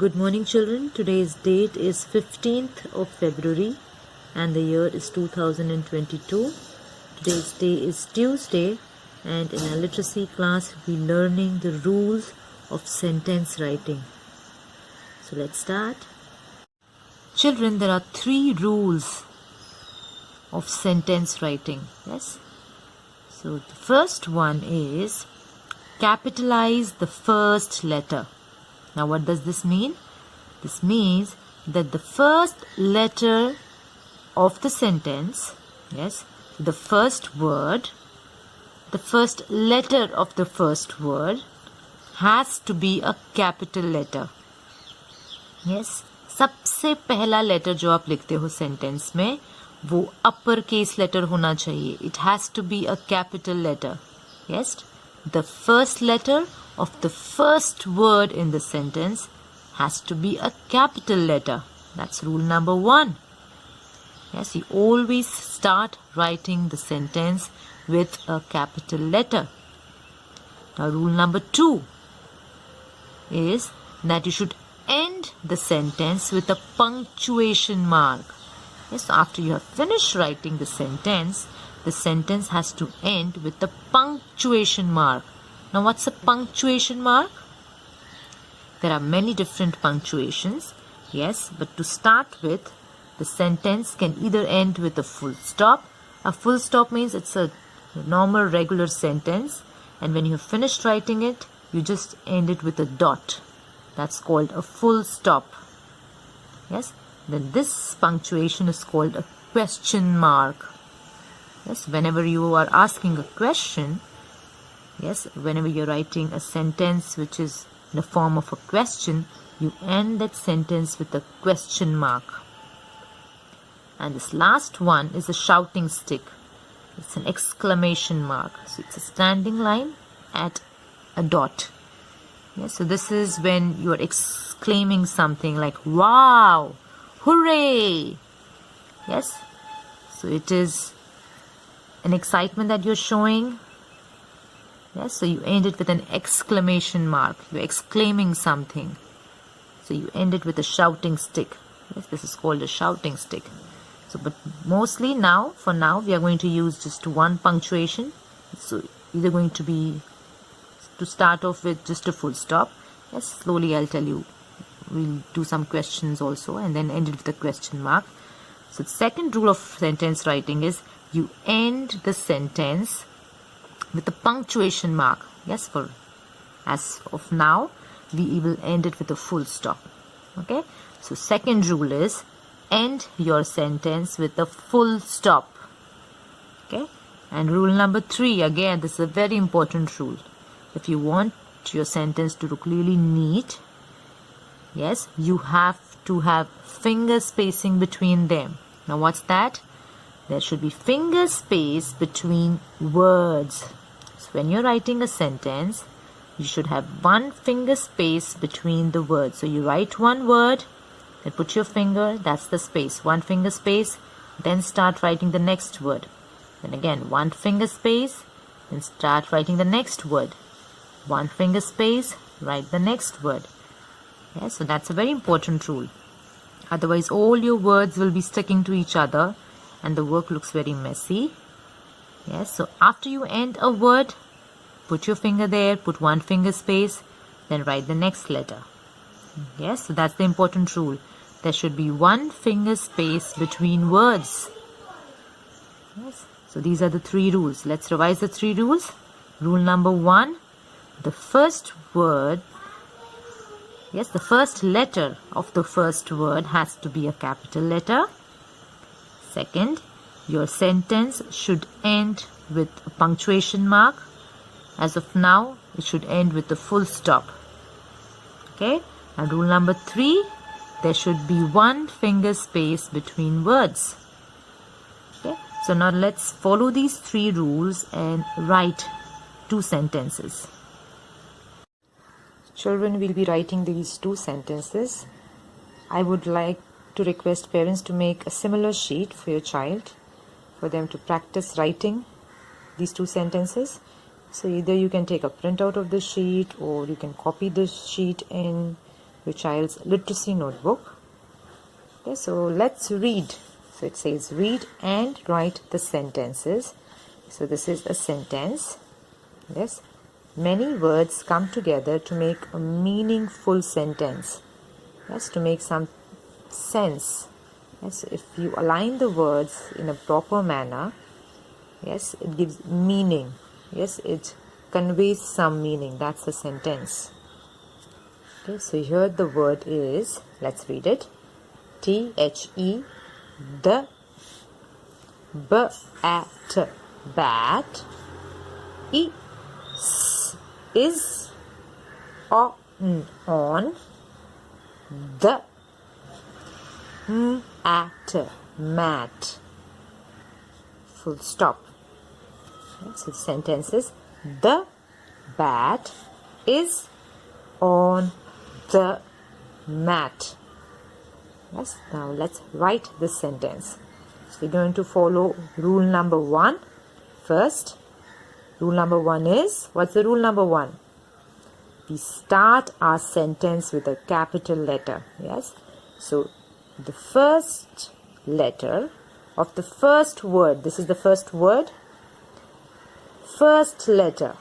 Good morning, children. Today's date is 15th of February and the year is 2022. Today's day is Tuesday, and in our literacy class we'll be learning the rules of sentence writing. So let's start. Children, there are 3 rules of sentence writing. Yes. So the first one is capitalize the first letter. Now what does this mean? This means that the first letter of the sentence, yes, the first word, the first letter of the first word has to be a capital letter. Yes, सबसे पहला letter जो आप लिखते हो sentence में वो upper case letter होना चाहिए. It has to be a capital letter. Yes, the first letter of the first word in the sentence has to be a capital letter. That's rule number 1. Yes, you always start writing the sentence with a capital letter. Now rule number 2 is that you should end the sentence with a punctuation mark. Yes, so after you have finished writing the sentence has to end with a punctuation mark. Now what's a punctuation mark? There are many different punctuations. Yes, but to start with, the sentence can either end with a full stop. A full stop means it's a normal regular sentence, and when you have finished writing it, you just end it with a dot. That's called a full stop. Yes, then this punctuation is called a question mark. Yes, whenever you are asking a question, yes, whenever you're writing a sentence which is in the form of a question, you end that sentence with a question mark. And this last one is a shouting stick. It's an exclamation mark. So it's a standing line at a dot. Yes, so this is when you are exclaiming something like wow, hooray. Yes, so it is an excitement that you're showing. Yes, so you end it with an exclamation mark. You're exclaiming something. So you end it with a shouting stick. Yes, this is called a shouting stick. So, but mostly now, for now, we are going to use just one punctuation. So either going to be to start off with just a full stop. Yes, slowly I'll tell you. We'll do some questions also and then end it with a question mark. So the second rule of sentence writing is you end the sentence with a punctuation mark. Yes, for as of now, we will end it with a full stop. Okay, so second rule is end your sentence with a full stop. Okay, and rule number 3, again, this is a very important rule. If you want your sentence to look really neat, yes, you have to have finger spacing between them. Now what's that? There should be finger space between words. So when you're writing a sentence, you should have one finger space between the words. So you write one word, then put your finger, that's the space, one finger space, then start writing the next word. Then again, one finger space, then start writing the next word. One finger space, write the next word. Yes, so that's a very important rule. Otherwise, all your words will be sticking to each other and the work looks very messy. Yes, so after you end a word, put your finger there, put one finger space, then write the next letter. Yes, so that's the important rule. There should be one finger space between words. Yes, so these are the 3 rules. Let's revise the 3 rules. Rule number 1, the first word, yes, the first letter of the first word has to be a capital letter. Second, your sentence should end with a punctuation mark. As of now, it should end with a full stop. Okay, and rule number 3, there should be one finger space between words. Okay, so now let's follow these 3 rules and write 2 sentences. Children will be writing these 2 sentences. I would like to request parents to make a similar sheet for your child for them to practice writing these 2 sentences. So either you can take a printout of the sheet or you can copy the sheet in your child's literacy notebook. Okay, so let's read. So it says read and write the sentences. So this is a sentence. Yes. Many words come together to make a meaningful sentence. Yes, to make some sense. Yes, if you align the words in a proper manner, yes, it gives meaning. Yes, it conveys some meaning. That's a sentence. Okay, so here the word is, let's read it. T-H-E, the, b-at, bat, is, on, the, at, mat, full stop. So the sentence is, the bat is on the mat. Yes, now let's write this sentence. So we're going to follow rule number 1 first. Rule number 1 is, what's the rule number 1? We start our sentence with a capital letter. Yes, so the first letter of the first word, this is the first word, first letter.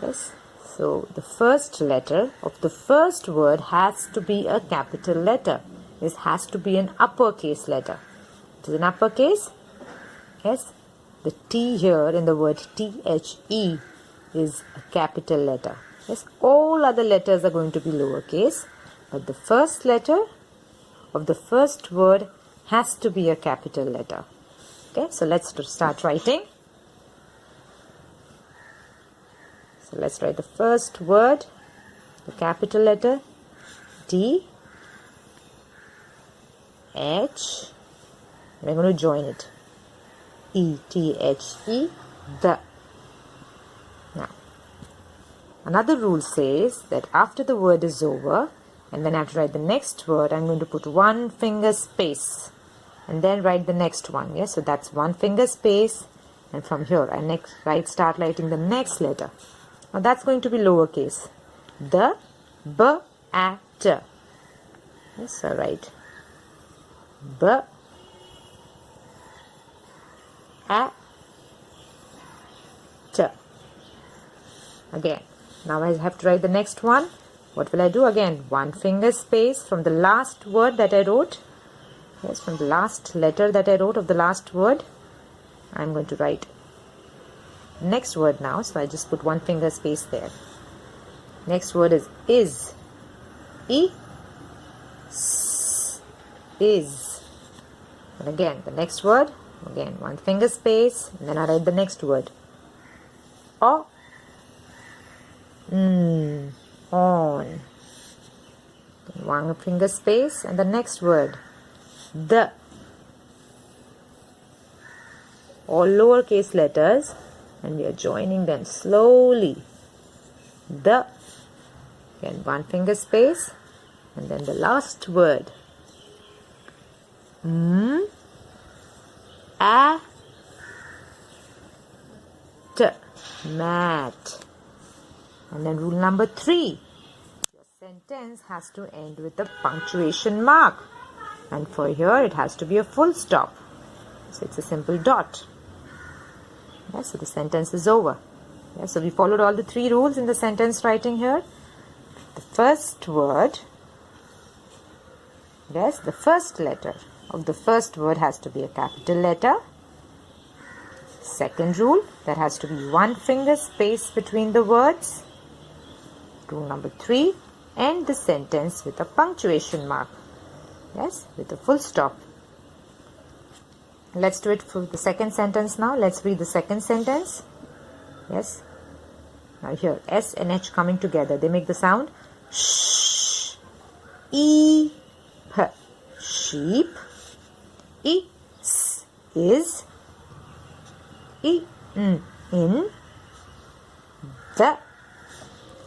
Yes, so the first letter of the first word has to be a capital letter. This has to be an uppercase letter. It is an uppercase. Yes, the T here in the word T-H-E is a capital letter. Yes, all other letters are going to be lowercase, but the first letter of the first word has to be a capital letter. Okay, so let's start writing. So let's write the first word, the capital letter D, H, and I'm going to join it. E, T-H-E, the. Now, another rule says that after the word is over, and then I have to write the next word, I'm going to put one finger space, and then write the next one. Yes, so that's one finger space, and from here I start writing the next letter. Now that's going to be lowercase. The, b, at. Yes, so write b, at. Again, now I have to write the next one. What will I do? Again, one finger space from the last word that I wrote. Yes, from the last letter that I wrote of the last word, I'm going to write next word now. So I just put one finger space there. Next word is. E, s, is. And again, the next word, again, one finger space, and then I write the next word. O, on. One finger space, and the next word, the. All lowercase letters, and we are joining them slowly. The. Again, one finger space, and then the last word. Mat. And then rule number 3. Your sentence has to end with a punctuation mark. And for here, it has to be a full stop. So it's a simple dot. Yes, so the sentence is over. Yes, so we followed all the 3 rules in the sentence writing here. The first word, yes, the first letter of the first word has to be a capital letter. Second rule, there has to be one finger space between the words. Rule number 3, end the sentence with a punctuation mark. Yes, with a full stop. Let's do it for the second sentence now. Let's read the second sentence. Yes. Now here, S and H coming together. They make the sound sh. E, p. Sheep. E, s. Is. E, in. The.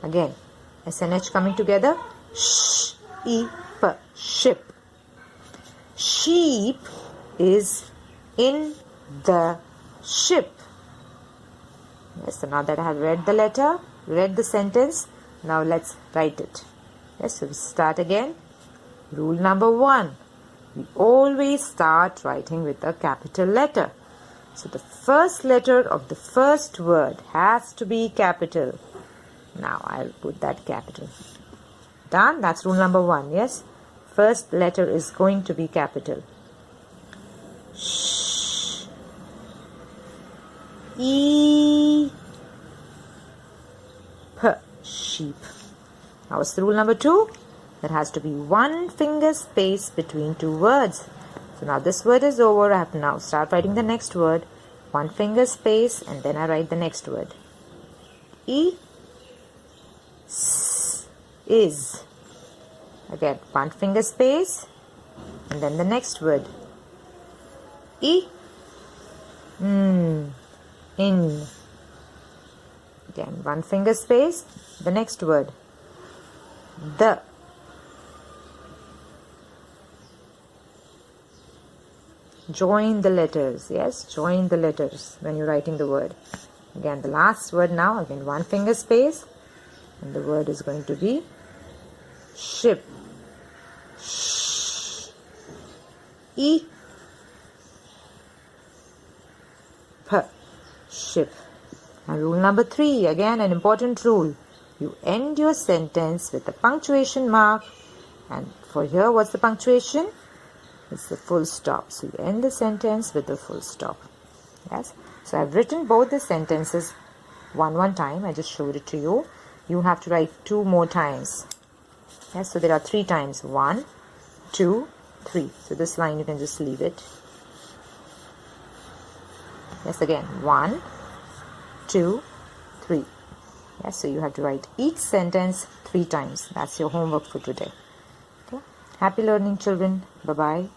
Again, S and H coming together. Sh, E, p. Ship. Sheep is in the ship. Yes, so now that I have read the letter, read the sentence, now let's write it. Yes, so we start again. Rule number 1. We always start writing with a capital letter. So the first letter of the first word has to be capital. Now I'll put that capital. Done? That's rule number 1. Yes? First letter is going to be capital. Sh. E. P. Sheep. Now what's the rule number 2? There has to be one finger space between two words. So now this word is over. I have to now start writing the next word. One finger space and then I write the next word. E. S. Is. Again, one finger space and then the next word. E. In. Again, one finger space, the next word. The. Join the letters. Yes, join the letters when you're writing the word. Again, the last word now. Again, one finger space. And the word is going to be ship. Sh. E. P. Ship. And rule number 3. Again, an important rule. You end your sentence with a punctuation mark. And for here, what's the punctuation? It's the full stop. So you end the sentence with the full stop. Yes. So I've written both the sentences one time. I just showed it to you. You have to write 2 more times. Yes. So there are 3 times. 1, 2, 3. So this line you can just leave it. Yes. Again. 1, 2, 3. Yes. So you have to write each sentence 3 times. That's your homework for today. Okay. Happy learning, children. Bye-bye.